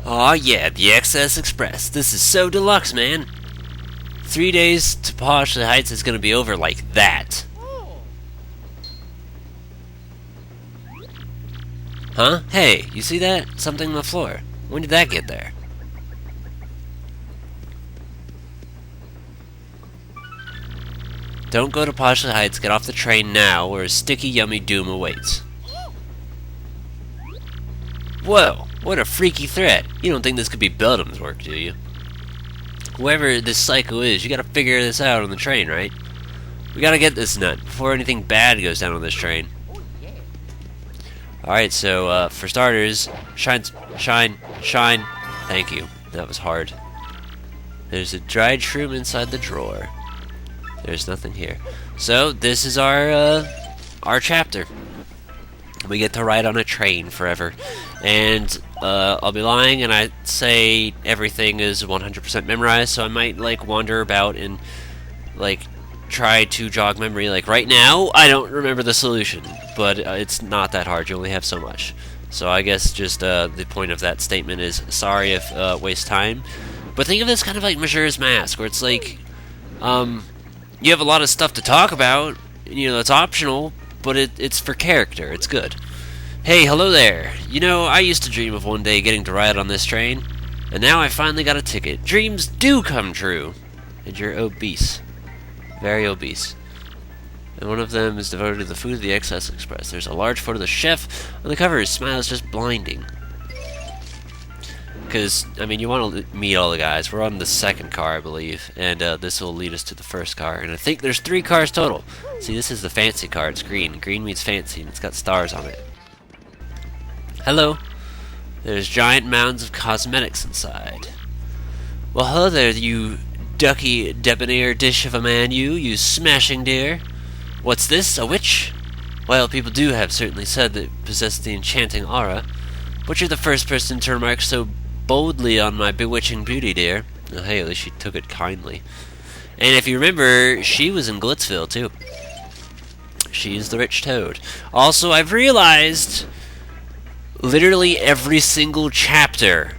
Aw yeah, the XS Express. This is so deluxe, man. 3 days to polish the heights is gonna be over like that. Huh? Hey, you see that? Something on the floor. When did that get there? Don't go to Pasha Heights, get off the train now, or a sticky yummy doom awaits. Whoa, what a freaky threat. You don't think this could be Beldam's work, do you? Whoever this psycho is, you gotta figure this out on the train, right? We gotta get this nut before anything bad goes down on this train. Alright, so, for starters, shine. Thank you. That was hard. There's a dried shroom inside the drawer. There's nothing here. So, this is our chapter. We get to ride on a train forever. And, I'll be lying and I say everything is 100% memorized, so I might, like, wander about and, like, try to jog memory. Like, right now, I don't remember the solution, but it's not that hard. You only have so much. So I guess just, the point of that statement is, sorry if, waste time. But think of this kind of like Majora's Mask, where it's like, you have a lot of stuff to talk about, you know, it's optional, but it's for character, it's good. Hey, hello there. You know, I used to dream of one day getting to ride on this train, and now I finally got a ticket. Dreams do come true. And you're obese. Very obese. And one of them is devoted to the food of the XS Express. There's a large photo of the chef on the cover. His smile is just blinding. Because, I mean, you want to meet all the guys. We're on the second car, I believe, and this will lead us to the first car. And I think there's 3 cars total. See, this is the fancy car. It's green. Green means fancy, and it's got stars on it. Hello. There's giant mounds of cosmetics inside. Well, hello there, you ducky debonair dish of a man, you smashing dear. What's this, a witch? Well, people do have certainly said that it possessed the enchanting aura, but you're the first person to remark so boldly on my bewitching beauty, dear. Oh, hey, at least she took it kindly. And if you remember, she was in Glitzville, too. She's the rich toad. Also, I've realized literally every single chapter,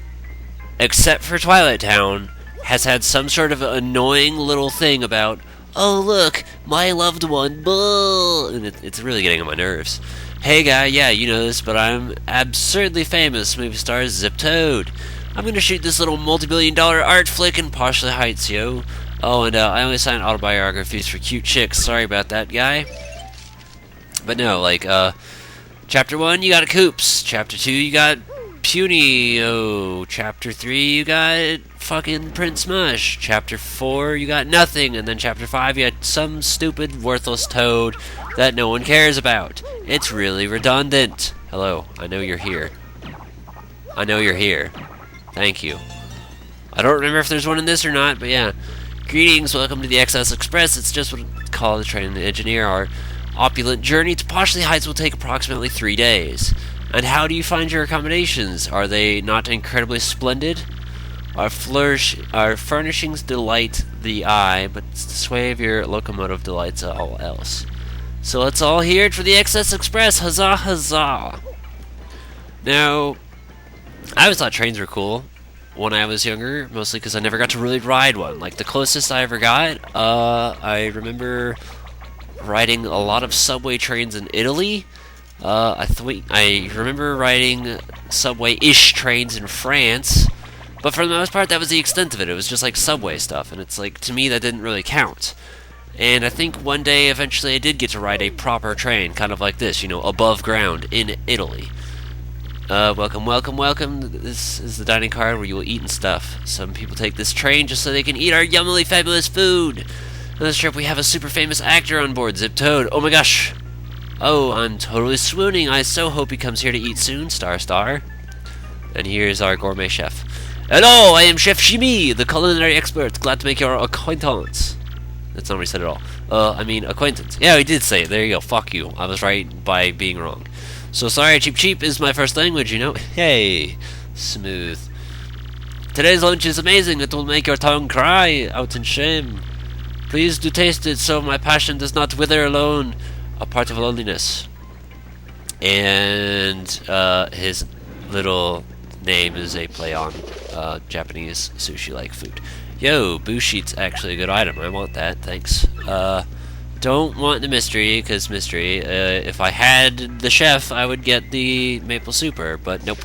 except for Twilight Town, has had some sort of annoying little thing about, oh look, my loved one, bull, and it's really getting on my nerves. Hey guy, yeah, you know this, but I'm absurdly famous movie star Zip Toad. I'm gonna shoot this little multi-billion-dollar art flick in Pasha Heights, yo. Oh, and I only sign autobiographies for cute chicks. Sorry about that, guy. But no, like, Chapter 1, you got Koops. Chapter 2, you got Puny. Oh, Chapter 3, you got fucking Prince Mush. Chapter 4, you got nothing. And then Chapter 5, you got some stupid, worthless toad that no one cares about. It's really redundant. Hello, I know you're here. I know you're here. Thank you. I don't remember if there's one in this or not, but yeah. Greetings, welcome to the XS Express. It's just what we call the train and the engineer. Our opulent journey to Pasha Heights will take approximately 3 days. And how do you find your accommodations? Are they not incredibly splendid? Our furnishings delight the eye, but the sway of your locomotive delights all else. So let's all hear it for the XS Express. Huzzah, huzzah! Now, I always thought trains were cool when I was younger, mostly because I never got to really ride one. Like, the closest I ever got, I remember riding a lot of subway trains in Italy. I remember riding subway-ish trains in France, but for the most part, that was the extent of it. It was just like subway stuff, and it's like, to me, that didn't really count. And I think one day, eventually, I did get to ride a proper train, kind of like this, you know, above ground in Italy. Welcome, welcome, welcome. This is the dining car where you will eat and stuff. Some people take this train just so they can eat our yummily fabulous food. On this trip, we have a super famous actor on board, Zip Toad. Oh my gosh. Oh, I'm totally swooning. I so hope he comes here to eat soon, Star. And here's our gourmet chef. Hello, I am Chef Shimi, the culinary expert. Glad to make your acquaintance. That's not what he said at all. I mean, acquaintance. Yeah, he did say it. There you go. Fuck you. I was right by being wrong. So sorry, cheap is my first language, you know? Hey, smooth. Today's lunch is amazing. It will make your tongue cry out in shame. Please do taste it so my passion does not wither alone, a part of loneliness. And his little name is a play on Japanese sushi-like food. Yo, Bushi's actually a good item. I want that, thanks. Don't want the mystery, because mystery, if I had the chef, I would get the maple super, but nope.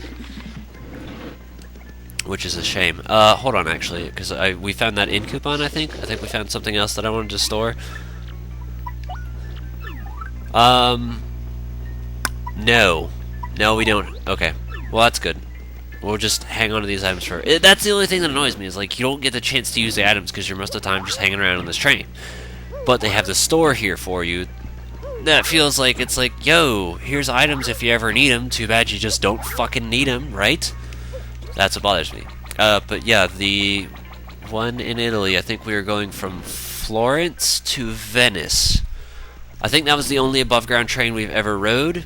Which is a shame. Hold on, actually, because we found that in coupon, I think. I think we found something else that I wanted to store. No. No, we don't. Okay. Well, that's good. We'll just hang on to these items for... That's the only thing that annoys me, is, like, you don't get the chance to use the items because you're most of the time just hanging around on this train. But they have the store here for you. That feels like, it's like, yo, here's items if you ever need them. Too bad you just don't fucking need them, right? That's what bothers me. But yeah, the one in Italy, I think we were going from Florence to Venice. I think that was the only above-ground train we've ever rode.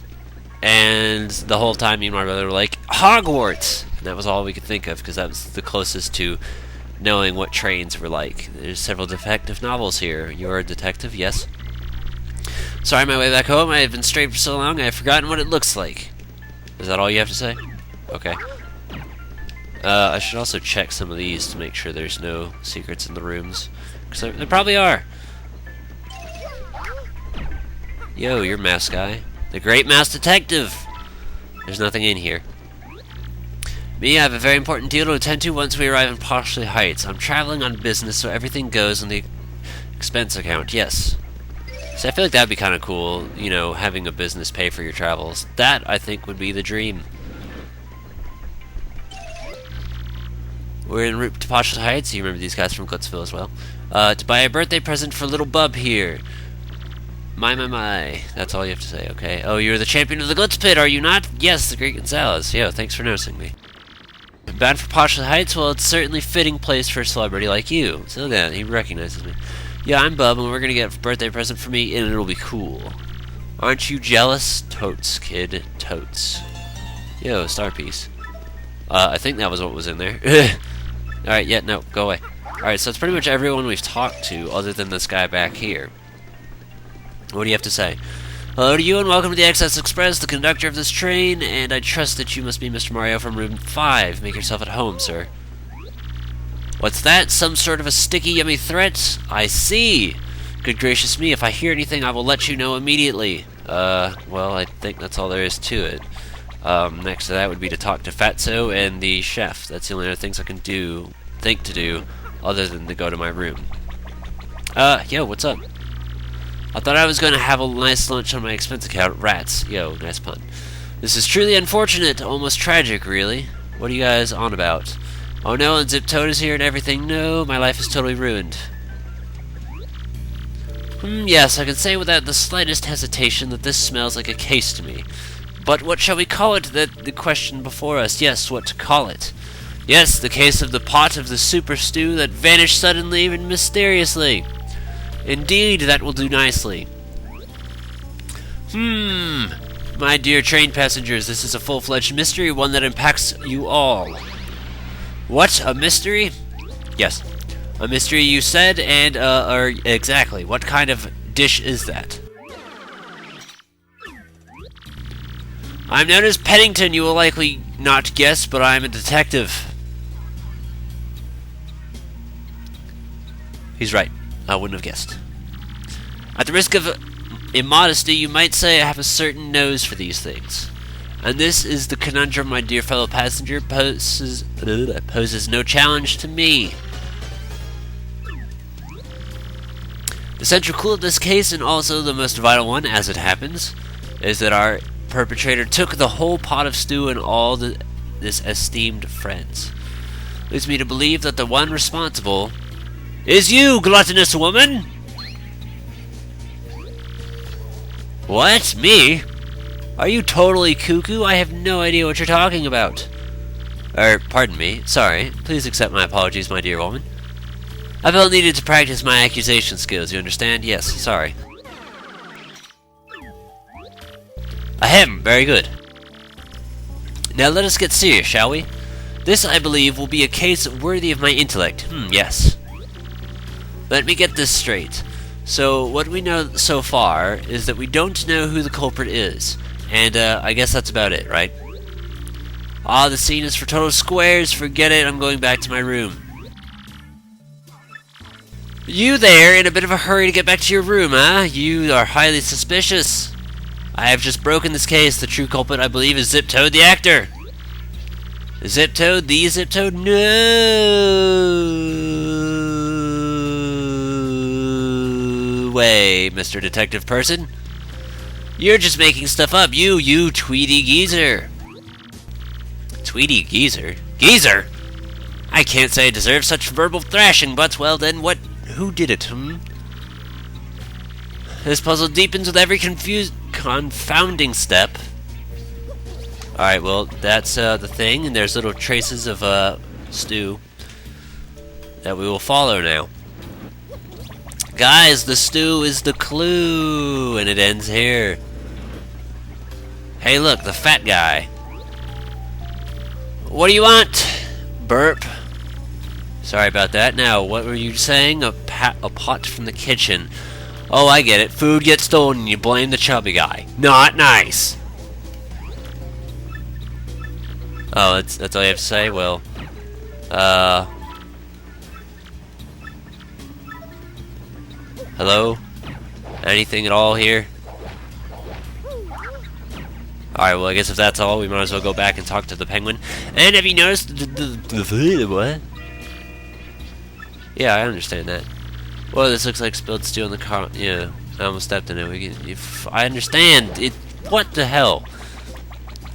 And the whole time, me and my brother were like, Hogwarts! And that was all we could think of, because that was the closest to knowing what trains were like. There's several detective novels here. You're a detective? Yes. Sorry, my way back home. I have been straight for so long, I have forgotten what it looks like. Is that all you have to say? Okay. I should also check some of these to make sure there's no secrets in the rooms. Because there probably are. Yo, you're Mouse Guy. The Great Mouse Detective! There's nothing in here. Me, I have a very important deal to attend to once we arrive in Poshley Heights. I'm traveling on business, so everything goes on the expense account. Yes. So I feel like that'd be kind of cool, you know, having a business pay for your travels. That, I think, would be the dream. We're en route to Poshley Heights. You remember these guys from Glitzville as well. To buy a birthday present for little Bub here. My. That's all you have to say, okay? Oh, you're the champion of the Glitz Pit, are you not? Yes, the Great Gonzalez. Yo, thanks for noticing me. Bound for Poshley Heights? Well, it's certainly a fitting place for a celebrity like you. So look at that, he recognizes me. Yeah, I'm Bub, and we're gonna get a birthday present for me, and it'll be cool. Aren't you jealous? Totes, kid. Totes. Yo, star piece. I think that was what was in there. Alright, yeah, no, go away. Alright, so it's pretty much everyone we've talked to, other than this guy back here. What do you have to say? Hello to you and welcome to the XS Express, the conductor of this train, and I trust that you must be Mr. Mario from room 5. Make yourself at home, sir. What's that? Some sort of a sticky, yummy threat? I see! Good gracious me, if I hear anything, I will let you know immediately. Well, I think that's all there is to it. Next to that would be to talk to Fatso and the chef. That's the only other things I can think to do, other than to go to my room. Yo, what's up? I thought I was going to have a nice lunch on my expense account. Rats. Yo, nice pun. This is truly unfortunate. Almost tragic, really. What are you guys on about? Oh no, and Zip Toad is here and everything. No, my life is totally ruined. Yes, I can say without the slightest hesitation that this smells like a case to me. But what shall we call it? The question before us. Yes, what to call it. Yes, the case of the pot of the super stew that vanished suddenly and mysteriously. Indeed, that will do nicely. My dear train passengers, this is a full-fledged mystery, one that impacts you all. What? A mystery? Yes. A mystery, you said, and, exactly. What kind of dish is that? I'm known as Pennington, you will likely not guess, but I'm a detective. He's right. I wouldn't have guessed. At the risk of immodesty, you might say I have a certain nose for these things. And this is the conundrum, my dear fellow passenger, poses no challenge to me. The central clue of this case, and also the most vital one, as it happens, is that our perpetrator took the whole pot of stew and all this esteemed friends. Leads me to believe that the one responsible is you, gluttonous woman! What? Me? Are you totally cuckoo? I have no idea what you're talking about. Pardon me. Sorry. Please accept my apologies, my dear woman. I felt needed to practice my accusation skills, you understand? Yes, sorry. Ahem, very good. Now let us get serious, shall we? This, I believe, will be a case worthy of my intellect. Yes. Let me get this straight. So, what we know so far is that we don't know who the culprit is. And, I guess that's about it, right? Ah, the scene is for total squares. Forget it. I'm going back to my room. You there, in a bit of a hurry to get back to your room, huh? You are highly suspicious. I have just broken this case. The true culprit, I believe, is Zip Toad, the actor. Zip Toad, the Zip Toad? No way, Mr. Detective Person. You're just making stuff up. You Tweety Geezer. Tweety Geezer? Geezer? I can't say I deserve such verbal thrashing, but, well then, who did it, This puzzle deepens with every confounding step. Alright, well, that's the thing, and there's little traces of stew that we will follow now. Guys, the stew is the clue, and it ends here. Hey, look, the fat guy. What do you want? Burp. Sorry about that. Now, what were you saying? A pot from the kitchen. Oh, I get it. Food gets stolen and you blame the chubby guy. Not nice. Oh, that's all you have to say? Well, hello? Anything at all here? Alright, well, I guess if that's all, we might as well go back and talk to the penguin. And have you noticed the what? Yeah, I understand that. Well, this looks like spilled stew on the car. Yeah, I almost stepped in it. I understand. What the hell?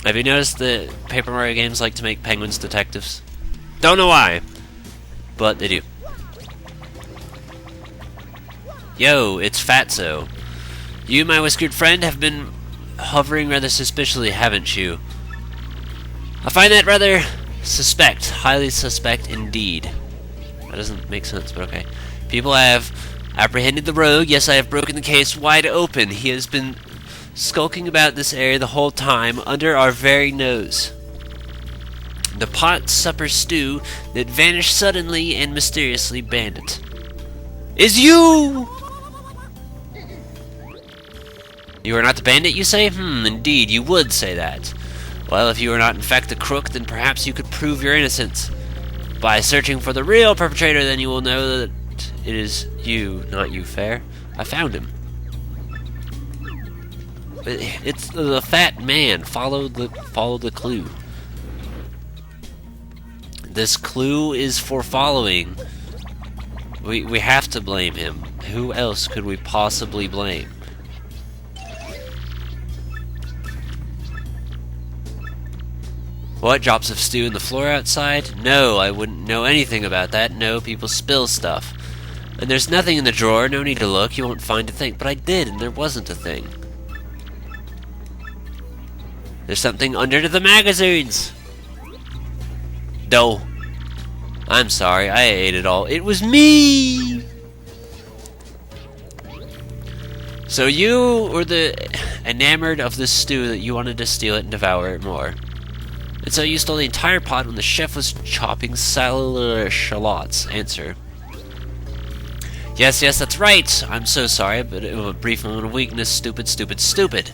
Have you noticed that Paper Mario games like to make penguins detectives? Don't know why, but they do. Yo, it's Fatso. You, my whiskered friend, have been hovering rather suspiciously, haven't you? I find that rather suspect. Highly suspect indeed. That doesn't make sense, but okay. People have apprehended the rogue. Yes, I have broken the case wide open. He has been skulking about this area the whole time, under our very nose. The pot supper stew that vanished suddenly and mysteriously bandit. Is you! You are not the bandit, you say? Indeed, you would say that. Well, if you are not in fact the crook, then perhaps you could prove your innocence. By searching for the real perpetrator, then you will know that it is you, not you, Fair. I found him. It's the fat man. Follow the clue. This clue is for following. We have to blame him. Who else could we possibly blame? What, drops of stew in the floor outside? No, I wouldn't know anything about that. No, people spill stuff. And there's nothing in the drawer, no need to look, you won't find a thing. But I did, and there wasn't a thing. There's something under the magazines! No. I'm sorry, I ate it all. It was me! So you were the enamored of this stew that you wanted to steal it and devour it more. And so you stole the entire pot when the chef was chopping cellular shallots. Answer. Yes, that's right. I'm so sorry, but it was a brief moment of weakness. Stupid.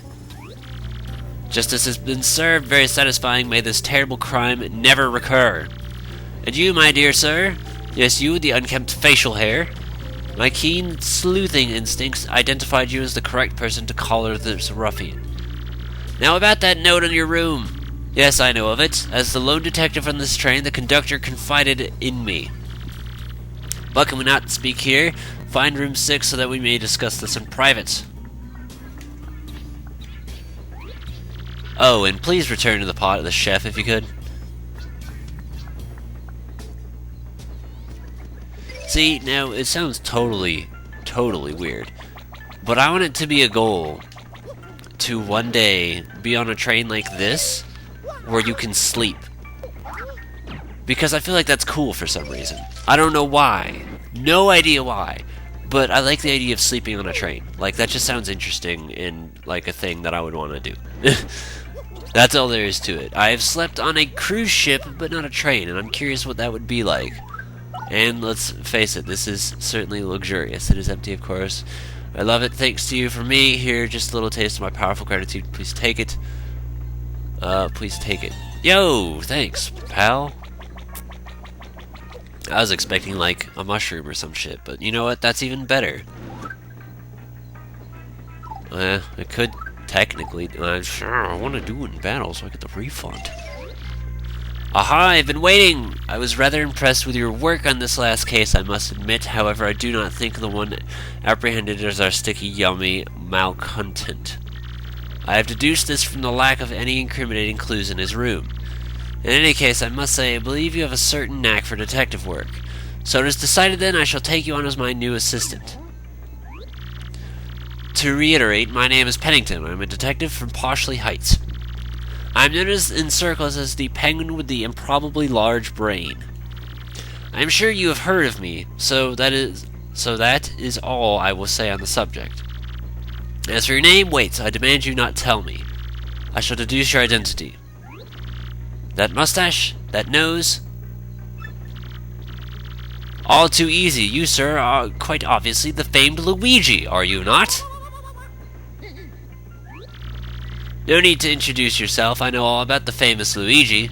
Justice has been served. Very satisfying. May this terrible crime never recur. And you, my dear sir? Yes, you, the unkempt facial hair. My keen sleuthing instincts identified you as the correct person to collar this ruffian. Now about that note on your room. Yes, I know of it. As the lone detective on this train, the conductor confided in me. But can we not speak here? Find room 6 so that we may discuss this in private. Oh, and please return to the pot of the chef if you could. See, now it sounds totally weird, but I want it to be a goal to one day be on a train like this where you can sleep. Because I feel like that's cool for some reason. I don't know why. No idea why. But I like the idea of sleeping on a train. Like, that just sounds interesting and like a thing that I would want to do. That's all there is to it. I have slept on a cruise ship, but not a train, and I'm curious what that would be like. And let's face it, this is certainly luxurious. It is empty, of course. I love it. Thanks to you for me. Here, just a little taste of my powerful gratitude. Please take it. Please take it. Yo, thanks, pal. I was expecting like a mushroom or some shit, but you know what? That's even better. It could technically. Sure, I want to do it in battle so I get the refund. Aha, I've been waiting! I was rather impressed with your work on this last case, I must admit. However, I do not think the one apprehended is our sticky, yummy malcontent. I have deduced this from the lack of any incriminating clues in his room. In any case, I must say, I believe you have a certain knack for detective work. So it is decided then, I shall take you on as my new assistant. To reiterate, my name is Pennington. I'm a detective from Poshley Heights. I'm known in circles as the penguin with the improbably large brain. I am sure you have heard of me, so that is all I will say on the subject. As for your name, wait, I demand you not tell me. I shall deduce your identity. That mustache? That nose? All too easy. You, sir, are quite obviously the famed Luigi, are you not? No need to introduce yourself, I know all about the famous Luigi.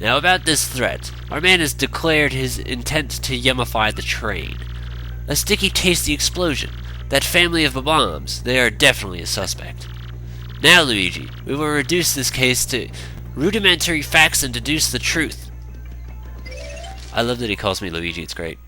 Now about this threat. Our man has declared his intent to yumify the train. A sticky, tasty explosion. That family of bombs, they are definitely a suspect. Now, Luigi, we will reduce this case to rudimentary facts and deduce the truth. I love that he calls me Luigi, it's great.